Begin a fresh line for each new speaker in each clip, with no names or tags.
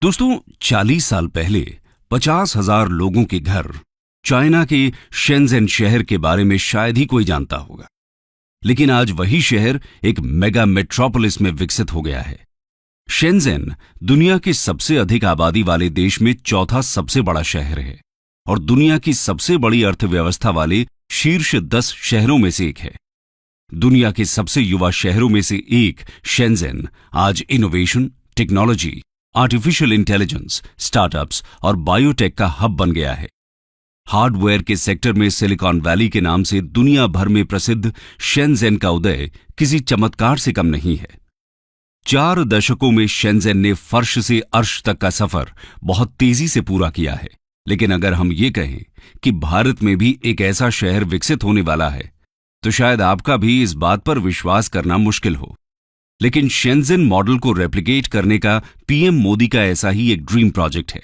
दोस्तों 40 साल पहले 50,000 लोगों के घर चाइना के शेंज़ेन शहर के बारे में शायद ही कोई जानता होगा। लेकिन आज वही शहर एक मेगा मेट्रोपोलिस में विकसित हो गया है। शेंज़ेन दुनिया के सबसे अधिक आबादी वाले देश में चौथा सबसे बड़ा शहर है और दुनिया की सबसे बड़ी अर्थव्यवस्था वाले शीर्ष 10 शहरों में से एक है। दुनिया के सबसे युवा शहरों में से एक शेंज़ेन आज innovation, technology, artificial intelligence, startups और बायोटेक का हब बन गया है। हार्डवेयर के सेक्टर में सिलिकॉन वैली के नाम से दुनिया भर में प्रसिद्ध शेंज़ेन का उदय किसी चमत्कार से कम नहीं है। 4 दशकों में शेंज़ेन ने फर्श से अर्श तक का सफर बहुत तेजी से पूरा किया है। लेकिन अगर हम ये कहें कि भारत में भी एक ऐसा शहर विकसित होने वाला है, तो शायद आपका भी इस बात पर विश्वास करना मुश्किल हो। लेकिन शेंज़ेन मॉडल को रेप्लिकेट करने का पीएम मोदी का ऐसा ही एक ड्रीम प्रोजेक्ट है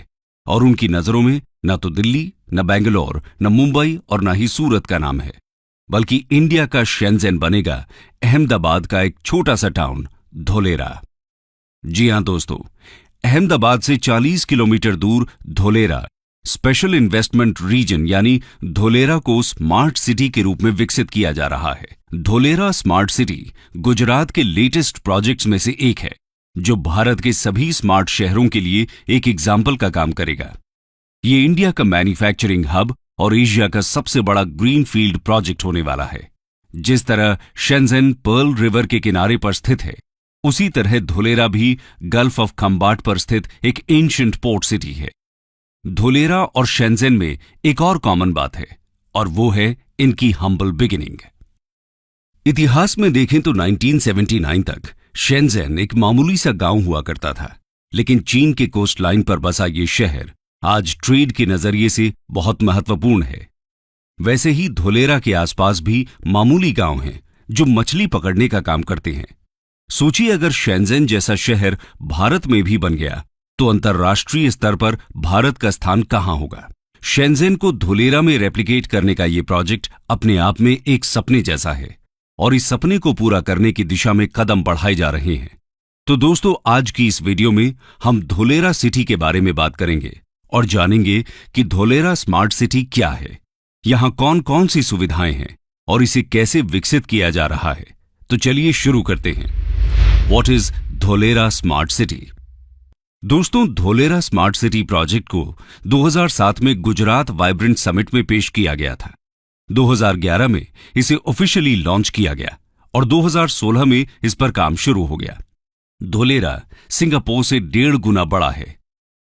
और उनकी नजरों में न तो दिल्ली, न बेंगलोर, न मुंबई और न ही सूरत का नाम है, बल्कि इंडिया का शेंज़ेन बनेगा अहमदाबाद का एक छोटा सा टाउन धोलेरा। जी हां दोस्तों, अहमदाबाद से 40 किलोमीटर दूर धोलेरा स्पेशल इन्वेस्टमेंट रीजन यानी धोलेरा को स्मार्ट सिटी के रूप में विकसित किया जा रहा है। धोलेरा स्मार्ट सिटी गुजरात के लेटेस्ट प्रोजेक्ट्स में से एक है, जो भारत के सभी स्मार्ट शहरों के लिए एक एग्जाम्पल का काम करेगा। ये इंडिया का मैन्युफैक्चरिंग हब और एशिया का सबसे बड़ा ग्रीनफील्ड प्रोजेक्ट होने वाला है। जिस तरह शेंज़ेन पर्ल रिवर के किनारे पर स्थित है, उसी तरह धोलेरा भी गल्फ ऑफ खंबाट पर स्थित एक एंशिएंट पोर्ट सिटी है। धोलेरा और शेंज़ेन में एक और कॉमन बात है और वो है इनकी हम्बल बिगिनिंग। इतिहास में देखें तो 1979 तक शेंज़ेन एक मामूली सा गांव हुआ करता था, लेकिन चीन के कोस्ट लाइन पर बसा ये शहर आज ट्रेड के नजरिए से बहुत महत्वपूर्ण है। वैसे ही धोलेरा के आसपास भी मामूली गांव हैं जो मछली पकड़ने का काम करते हैं। सोचिए, अगर शेंज़ेन जैसा शहर भारत में भी बन गया तो अंतर्राष्ट्रीय स्तर पर भारत का स्थान कहां होगा। शेंज़ेन को धोलेरा में रेप्लिकेट करने का यह प्रोजेक्ट अपने आप में एक सपने जैसा है और इस सपने को पूरा करने की दिशा में कदम बढ़ाए जा रहे हैं। तो दोस्तों, आज की इस वीडियो में हम धोलेरा सिटी के बारे में बात करेंगे और जानेंगे कि धोलेरा स्मार्ट सिटी क्या है, यहां कौन कौन सी सुविधाएं हैं और इसे कैसे विकसित किया जा रहा है। तो चलिए शुरू करते हैं। What is Dholera smart city? दोस्तों, धोलेरा स्मार्ट सिटी प्रोजेक्ट को 2007 में गुजरात वाइब्रेंट समिट में पेश किया गया था। 2011 में इसे ऑफिशियली लॉन्च किया गया और 2016 में इस पर काम शुरू हो गया। धोलेरा सिंगापुर से 1.5 गुना बड़ा है।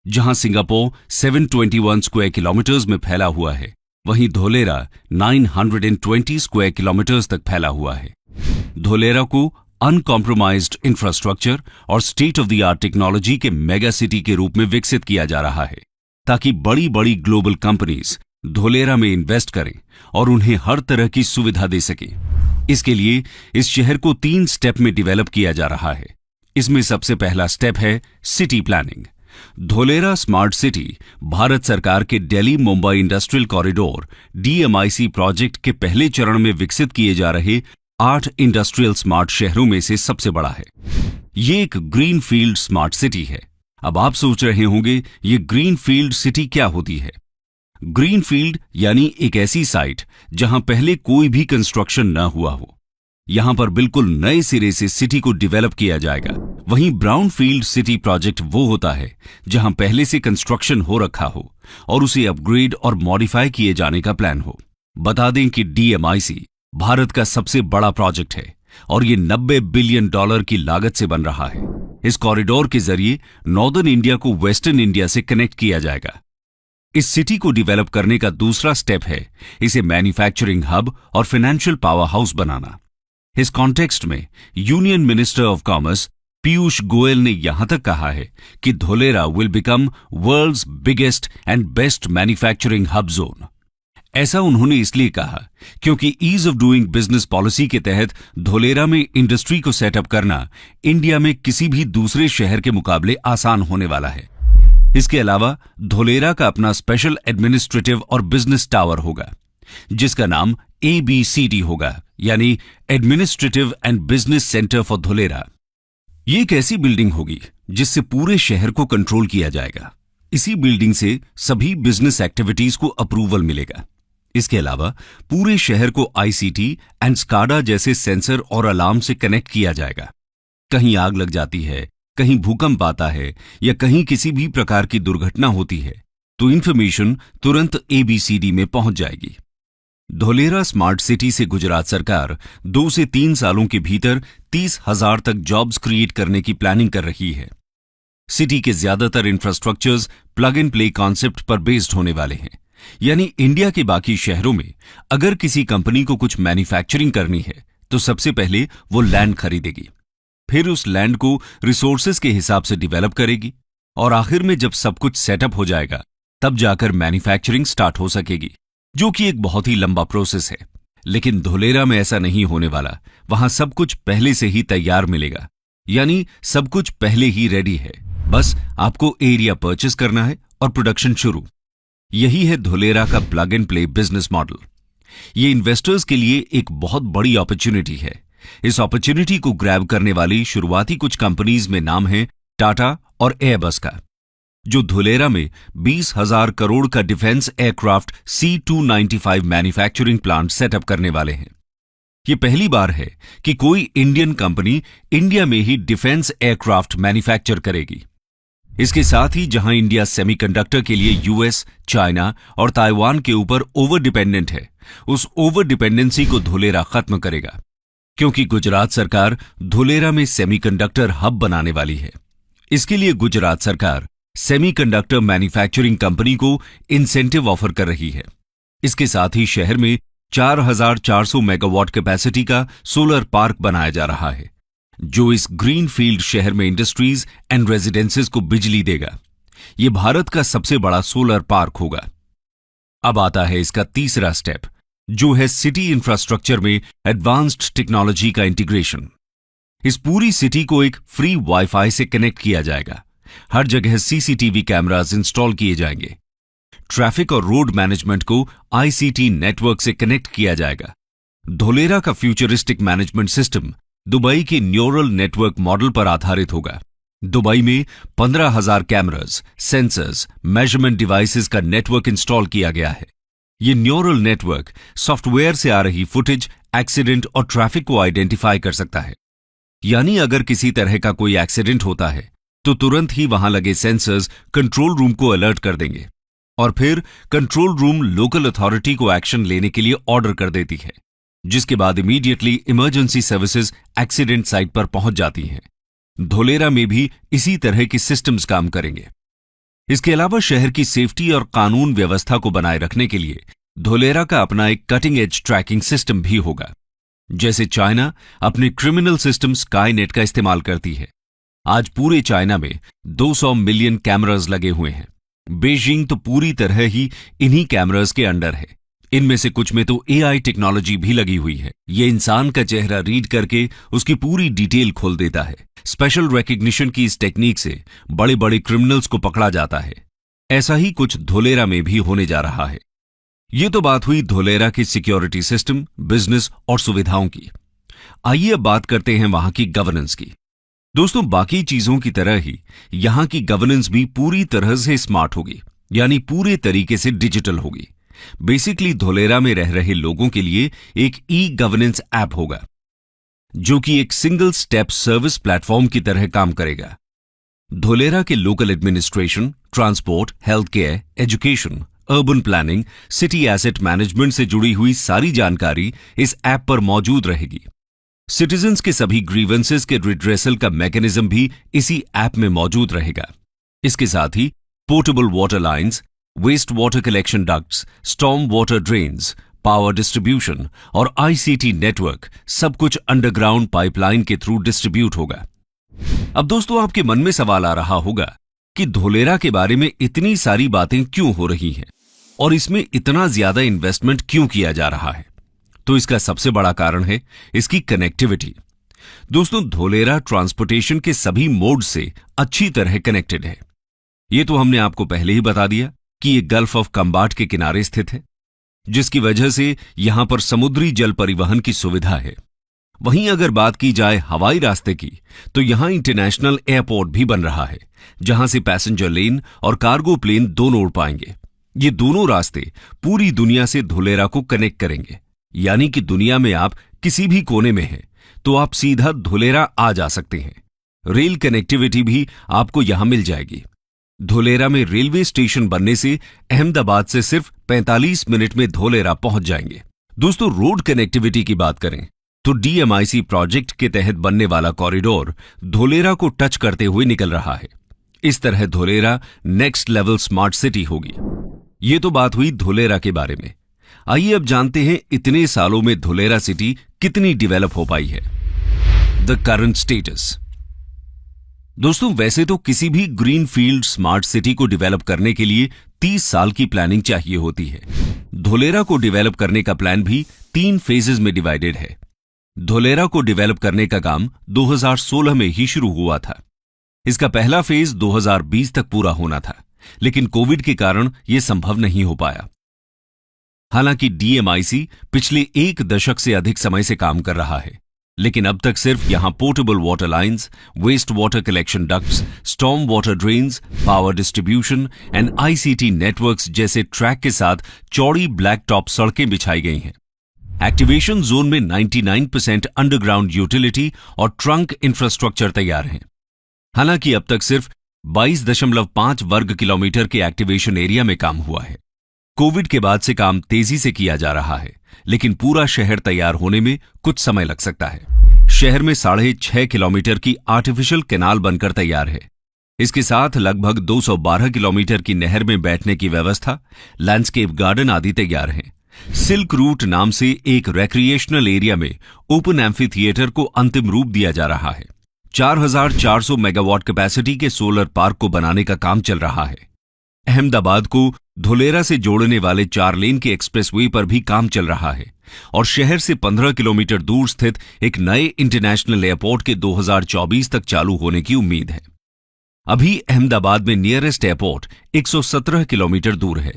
जहां सिंगापुर 721 स्क्वायर किलोमीटर्स में फैला हुआ है, वहीं धोलेरा 920 स्क्वायर किलोमीटर्स तक फैला हुआ है। धोलेरा को अनकॉम्प्रोमाइज्ड इंफ्रास्ट्रक्चर और state of the art technology के मेगा सिटी के रूप में विकसित किया जा रहा है, ताकि बड़ी बड़ी ग्लोबल कंपनीज धोलेरा में इन्वेस्ट करें और उन्हें हर तरह की सुविधा दे सकें। इसके लिए इस शहर को 3 स्टेप में डेवलप किया जा रहा है। इसमें सबसे पहला स्टेप है city planning. Dholera smart city Bharat सरकार के Delhi Mumbai industrial corridor DMIC project के पहले चरण में विकसित किए जा रहे 8 इंडस्ट्रियल स्मार्ट शहरों में से सबसे बड़ा है। ये एक ग्रीन फील्ड स्मार्ट सिटी है। अब आप सोच रहे होंगे, ये ग्रीन फील्ड सिटी क्या होती है? ग्रीन फील्ड यानी एक ऐसी साइट जहां पहले कोई भी कंस्ट्रक्शन न हुआ हो। यहां पर बिल्कुल नए सिरे से सिटी को डेवलप किया जाएगा। वहीं ब्राउन फील्ड सिटी प्रोजेक्ट वो होता है जहां पहले से कंस्ट्रक्शन हो रखा हो और उसे अपग्रेड और मॉडिफाई किए जाने का प्लान हो। बता दें कि DMIC भारत का सबसे बड़ा प्रोजेक्ट है और ये $90 बिलियन की लागत से बन रहा है। इस कॉरिडोर के जरिए नॉर्दर्न इंडिया को वेस्टर्न इंडिया से कनेक्ट किया जाएगा। इस सिटी को डेवलप करने का दूसरा स्टेप है इसे मैन्युफैक्चरिंग हब और फाइनेंशियल पावर हाउस बनाना। इस कॉन्टेक्स्ट में union minister of commerce Piyush Goyal ने यहां तक कहा है कि Dholera will become world's biggest and best manufacturing hub zone. ऐसा उन्होंने इसलिए कहा क्योंकि ease of doing business policy के तहत धोलेरा में इंडस्ट्री को सेटअप करना इंडिया में किसी भी दूसरे शहर के मुकाबले आसान होने वाला है। इसके अलावा धोलेरा का अपना स्पेशल एडमिनिस्ट्रेटिव और बिजनेस टावर होगा, जिसका नाम ABCD होगा, यानी administrative and business centre for Dholera. ये एक ऐसी बिल्डिंग होगी जिससे पूरे शहर को कंट्रोल किया जाएगा। इसी बिल्डिंग से सभी बिजनेस एक्टिविटीज को अप्रूवल मिलेगा। इसके अलावा पूरे शहर को आईसीटी एंड स्काडा जैसे सेंसर और अलार्म से कनेक्ट किया जाएगा। कहीं आग लग जाती है, कहीं भूकंप आता है या कहीं किसी भी प्रकार की दुर्घटना होती है तो इंफॉर्मेशन तुरंत एबीसीडी में पहुंच जाएगी। धोलेरा स्मार्ट सिटी से गुजरात सरकार 2 से 3 सालों के भीतर 30,000 तक जॉब्स क्रिएट करने की प्लानिंग कर रही है। सिटी के ज्यादातर infrastructures plug and play concept पर बेस्ड होने वाले हैं, यानी इंडिया के बाकी शहरों में अगर किसी कंपनी को कुछ मैन्युफैक्चरिंग करनी है तो सबसे पहले वो लैंड खरीदेगी, फिर उस लैंड को रिसोर्सेज के हिसाब से डिवेलप करेगी और आखिर में जब सब कुछ सेटअप हो जाएगा तब जाकर मैन्युफैक्चरिंग स्टार्ट हो सकेगी, जो कि एक बहुत ही लंबा प्रोसेस है। लेकिन धोलेरा में ऐसा नहीं होने वाला। वहां सब कुछ पहले से ही तैयार मिलेगा, यानी सब कुछ पहले ही रेडी है, बस आपको एरिया परचेस करना है और प्रोडक्शन शुरू। यही है धोलेरा का plug and play business model. ये इन्वेस्टर्स के लिए एक बहुत बड़ी अपॉर्चुनिटी है। इस अपॉर्चुनिटी को ग्रैब करने वाली शुरुआती कुछ कंपनीज में नाम है टाटा और एयरबस का, जो धोलेरा में 20,000 करोड़ का defence aircraft C-295 manufacturing plant setup करने वाले हैं। ये पहली बार है कि कोई इंडियन कंपनी इंडिया में ही डिफेंस एयरक्राफ्ट मैन्युफैक्चर करेगी। इसके साथ ही जहां इंडिया सेमीकंडक्टर के लिए यूएस, चाइना और ताइवान के ऊपर ओवर डिपेंडेंट है, उस ओवर डिपेंडेंसी को धोलेरा खत्म करेगा, क्योंकि गुजरात सरकार धोलेरा में सेमीकंडक्टर हब बनाने वाली है। इसके लिए गुजरात सरकार सेमीकंडक्टर मैन्युफैक्चरिंग कंपनी को इंसेंटिव ऑफर कर रही है। इसके साथ ही शहर में 4,400 मेगावाट कैपेसिटी का सोलर पार्क बनाया जा रहा है, जो इस ग्रीन फील्ड शहर में इंडस्ट्रीज एंड रेजिडेंसेस को बिजली देगा। यह भारत का सबसे बड़ा सोलर पार्क होगा। अब आता है इसका तीसरा स्टेप, जो है सिटी इंफ्रास्ट्रक्चर में एडवांस्ड टेक्नोलॉजी का इंटीग्रेशन। इस पूरी सिटी को एक फ्री वाईफाई से कनेक्ट किया जाएगा। हर जगह सीसीटीवी कैमरास इंस्टॉल किए जाएंगे। ट्रैफिक और रोड मैनेजमेंट को आईसीटी नेटवर्क से कनेक्ट किया जाएगा। धोलेरा का फ्यूचरिस्टिक मैनेजमेंट सिस्टम दुबई के न्यूरल नेटवर्क मॉडल पर आधारित होगा। दुबई में 15,000 कैमरास, सेंसर्स, मेजरमेंट डिवाइसेस का नेटवर्क इंस्टॉल किया गया है। ये न्यूरल नेटवर्क सॉफ्टवेयर से आ रही फुटेज, एक्सीडेंट और ट्रैफिक को आइडेंटिफाई कर सकता है। यानी अगर किसी तरह का कोई एक्सीडेंट होता है तो तुरंत ही वहां लगे सेंसर्स कंट्रोल रूम को अलर्ट कर देंगे और फिर कंट्रोल रूम लोकल अथॉरिटी को एक्शन लेने के लिए ऑर्डर कर देती है, जिसके बाद immediately emergency services accident site पर पहुंच जाती हैं। धोलेरा में भी इसी तरह की सिस्टम्स काम करेंगे। इसके अलावा शहर की सेफ्टी और कानून व्यवस्था को बनाए रखने के लिए धोलेरा का अपना एक कटिंग एज ट्रैकिंग सिस्टम भी होगा। जैसे चाइना अपने क्रिमिनल सिस्टम स्काईनेट का इस्तेमाल करती है। आज पूरे चाइना में 200 मिलियन कैमरास लगे हुए हैं। बीजिंग तो पूरी तरह ही इन्हीं कैमरास के अंडर है। इनमें से कुछ में तो एआई टेक्नोलॉजी भी लगी हुई है। ये इंसान का चेहरा रीड करके उसकी पूरी डिटेल खोल देता है। स्पेशल रिकग्निशन की इस टेक्निक से बड़े बड़े क्रिमिनल्स को पकड़ा जाता है। ऐसा ही कुछ धोलेरा में भी होने जा रहा है। ये तो बात हुई धोलेरा की सिक्योरिटी सिस्टम, बिजनेस और सुविधाओं की। आइए अब बात करते हैं वहां की गवर्नेंस की। दोस्तों, बाकी चीजों की तरह ही यहां की गवर्नेंस भी पूरी तरह से स्मार्ट होगी, यानी पूरे तरीके से डिजिटल होगी। बेसिकली धोलेरा में रह रहे लोगों के लिए एक ई गवर्नेंस ऐप होगा, जो कि एक सिंगल स्टेप सर्विस प्लेटफॉर्म की तरह काम करेगा। धोलेरा के local administration, transport, health care, education, urban planning, city asset management से जुड़ी हुई सारी जानकारी इस ऐप पर मौजूद रहेगी। सिटीजन्स के सभी ग्रीवेंसेस के रिड्रेसल का मैकेनिज्म भी इसी ऐप में मौजूद रहेगा। इसके साथ ही portable water lines, waste water collection ducts, storm water drains, power distribution और आईसीटी नेटवर्क सब कुछ अंडरग्राउंड पाइपलाइन के थ्रू डिस्ट्रीब्यूट होगा। अब दोस्तों, आपके मन में सवाल आ रहा होगा कि धोलेरा के बारे में इतनी सारी बातें क्यों हो रही हैं और इसमें इतना ज्यादा इन्वेस्टमेंट क्यों किया जा रहा है। तो इसका सबसे बड़ा कारण है इसकी कनेक्टिविटी। दोस्तों, धोलेरा ट्रांसपोर्टेशन के सभी मोड से अच्छी तरह कनेक्टेड है। यह तो हमने आपको पहले ही बता दिया कि यह गल्फ ऑफ कंबाट के किनारे स्थित है, जिसकी वजह से यहां पर समुद्री जल परिवहन की सुविधा है। वहीं अगर बात की जाए हवाई रास्ते की, तो यहां इंटरनेशनल एयरपोर्ट भी बन रहा है, जहां से पैसेंजर लेन और कार्गो प्लेन दोनों उड़ पाएंगे। ये दोनों रास्ते पूरी दुनिया से धुलेरा को कनेक्ट करेंगे, यानी कि दुनिया में आप किसी भी कोने में हैं तो आप सीधा धुलेरा आ जा सकते हैं। रेल कनेक्टिविटी भी आपको यहां मिल जाएगी। धुलेरा में रेलवे स्टेशन बनने से अहमदाबाद से सिर्फ 45 मिनट में धुलेरा पहुंच जाएंगे। दोस्तों, रोड कनेक्टिविटी की बात करें तो DMIC प्रोजेक्ट के तहत बनने वाला कॉरिडोर धुलेरा को टच करते हुए निकल रहा है। इस तरह Dholera next level smart city होगी। ये तो बात हुई धुलेरा के बारे में। आइए अब जानते हैं इतने सालों में धुलेरा सिटी कितनी डेवलप हो पाई है। The current status. दोस्तों, वैसे तो किसी भी ग्रीनफील्ड स्मार्ट सिटी को डेवलप करने के लिए 30 साल की प्लानिंग चाहिए होती है। धुलेरा को डेवलप करने का प्लान भी 3 फेजेस में डिवाइडेड है। धुलेरा को डेवलप करने का काम 2016 में ही शुरू हुआ था। इसका पहला फेज 2020 तक पूरा होना था, लेकिन कोविड के कारण यह संभव नहीं हो पाया। हालांकि DMIC पिछले 1 दशक से अधिक समय से काम कर रहा है, लेकिन अब तक सिर्फ यहां portable water lines, waste water collection ducts, storm water drains, power distribution and ICT networks जैसे ट्रैक के साथ चौड़ी ब्लैक टॉप सड़कें बिछाई गई हैं। एक्टिवेशन जोन में 99% अंडरग्राउंड यूटिलिटी और ट्रंक इंफ्रास्ट्रक्चर तैयार हैं। हालांकि अब तक सिर्फ 22.5 वर्ग किलोमीटर के एक्टिवेशन एरिया में काम हुआ है। कोविड के बाद से काम तेजी से किया जा रहा है, लेकिन पूरा शहर तैयार होने में कुछ समय लग सकता है। शहर में 6.5 किलोमीटर की आर्टिफिशियल कैनाल बनकर तैयार है। इसके साथ लगभग 212 किलोमीटर की नहर में बैठने की व्यवस्था, लैंडस्केप गार्डन आदि तैयार हैं। सिल्क रूट नाम से एक रिक्रिएशनल एरिया में ओपन एम्फी थिएटर को अंतिम रूप दिया जा रहा है। 4400 मेगावाट कैपेसिटी के सोलर पार्क को बनाने का काम चल रहा है। अहमदाबाद को धुलेरा से जोड़ने वाले 4 लेन के एक्सप्रेसवे पर भी काम चल रहा है और शहर से 15 किलोमीटर दूर स्थित एक नए इंटरनेशनल एयरपोर्ट के 2024 तक चालू होने की उम्मीद है। अभी अहमदाबाद में नियरेस्ट एयरपोर्ट 117 किलोमीटर दूर है।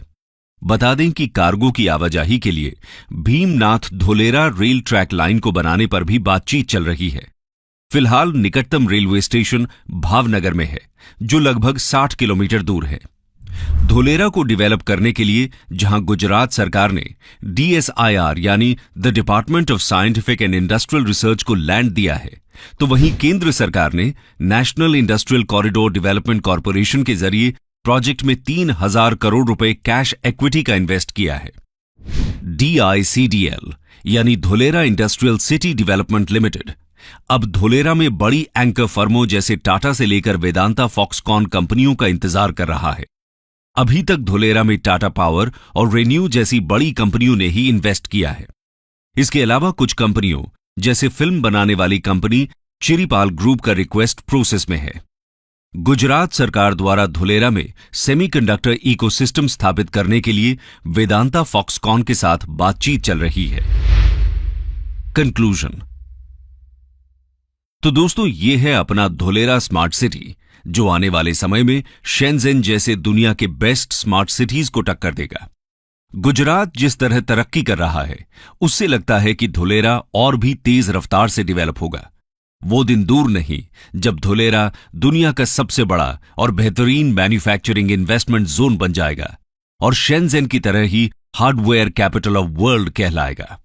बता दें कि कार्गो की आवाजाही के लिए Bhimnath Dholera rail track line को बनाने पर भी बातचीत चल रही है। फिलहाल निकटतम रेलवे स्टेशन भावनगर में है, जो लगभग 60 किलोमीटर दूर है। धुलेरा को डेवलप करने के लिए जहां गुजरात सरकार ने DSIR यानी the department of scientific and industrial research को लैंड दिया है, तो वहीं केंद्र सरकार ने national industrial corridor development corporation के जरिए प्रोजेक्ट में 3000 करोड़ रुपए कैश इक्विटी का इन्वेस्ट किया है। DICDL यानी Dholera industrial city development limited अब धुलेरा में बड़ी एंकर फर्मों जैसे टाटा से लेकर वेदांता फॉक्सकॉन कंपनियों का इंतजार कर रहा है। अभी तक धुलेरा में टाटा पावर और रेन्यू जैसी बड़ी कंपनियों ने ही इन्वेस्ट किया है। इसके अलावा कुछ कंपनियों जैसे फिल्म बनाने वाली कंपनी चिरीपाल ग्रुप का रिक्वेस्ट प्रोसेस में है। गुजरात सरकार द्वारा धुलेरा में सेमीकंडक्टर इकोसिस्टम स्थापित करने के लिए वेदांता फॉक्सकॉन के साथ बातचीत चल रही है। कंक्लूजन। तो दोस्तों, ये है अपना धुलेरा स्मार्ट सिटी, जो आने वाले समय में शेंजेन जैसे दुनिया के बेस्ट स्मार्ट सिटीज को टक्कर देगा। गुजरात जिस तरह तरक्की कर रहा है, उससे लगता है कि धुलेरा और भी तेज रफ्तार से डेवलप होगा। वो दिन दूर नहीं जब धुलेरा दुनिया का सबसे बड़ा और बेहतरीन मैन्युफैक्चरिंग इन्वेस्टमेंट जोन बन जाएगा और शेंजेन की तरह ही हार्डवेयर कैपिटल ऑफ वर्ल्ड कहलाएगा।